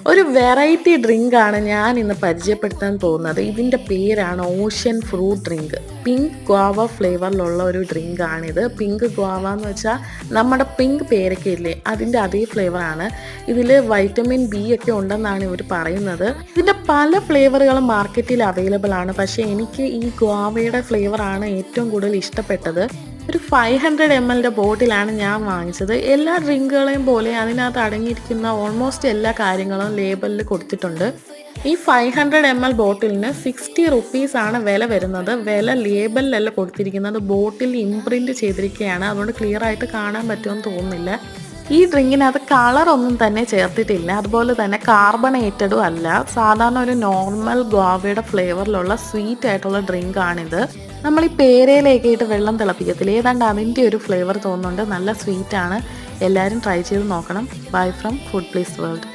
ഒരു variety drink ആണ് ഞാൻ ഇന്ന് പരിചയപ്പെടുത്താൻ പോകുന്നത്. ഇതിൻ്റെ പേരാണ് ocean fruit drink. Pink guava ഫ്ലേവറിലുള്ള ഒരു ഡ്രിങ്ക് ആണിത്. പിങ്ക് ഗോവ എന്ന് വെച്ചാൽ നമ്മുടെ പിങ്ക് പേരക്കയില്ലേ, അതിൻ്റെ അതേ ഫ്ലേവറാണ്. ഇതിൽ വൈറ്റമിൻ ബി ഒക്കെ ഉണ്ടെന്നാണ് ഇവർ പറയുന്നത്. ഇതിൻ്റെ പല ഫ്ലേവറുകളും മാർക്കറ്റിൽ അവൈലബിൾ ആണ്. പക്ഷേ എനിക്ക് ഈ ഗോവയുടെ ഫ്ലേവറാണ് ഏറ്റവും കൂടുതൽ ഇഷ്ടപ്പെട്ടത്. ഒരു 500 ml ബോട്ടിലാണ് ഞാൻ വാങ്ങിച്ചത്. എല്ലാ ഡ്രിങ്കുകളെയും പോലെ അതിനകത്ത് അടങ്ങിയിരിക്കുന്ന ഓൾമോസ്റ്റ് എല്ലാ കാര്യങ്ങളും ലേബലിൽ കൊടുത്തിട്ടുണ്ട്. ഈ 500 ml ബോട്ടിലിന് 60 റുപ്പീസാണ് വില വരുന്നത്. വില ലേബലിലല്ല കൊടുത്തിരിക്കുന്നത്, ബോട്ടിൽ ഇംപ്രിൻറ്റ് ചെയ്തിരിക്കുകയാണ്. അതുകൊണ്ട് ക്ലിയർ ആയിട്ട് കാണാൻ പറ്റുമെന്ന് തോന്നുന്നില്ല. ഈ ഡ്രിങ്കിനകത്ത് കളറൊന്നും തന്നെ ചേർത്തിട്ടില്ല. അതുപോലെ തന്നെ കാർബണേറ്റഡും അല്ല. സാധാരണ ഒരു നോർമൽ ഗോവയുടെ ഫ്ലേവറിലുള്ള സ്വീറ്റ് ആയിട്ടുള്ള ഡ്രിങ്കാണിത്. നമ്മൾ ഈ പേരയിലേക്ക് ഇട്ട് വെള്ളം തിളപ്പിക്കത്തില്ല, ഏതാണ്ട് അതിൻ്റെ ഒരു ഫ്ലേവർ തോന്നുന്നുണ്ട്. നല്ല സ്വീറ്റാണ്. എല്ലാവരും ട്രൈ ചെയ്ത് നോക്കണം. Bye from food please world.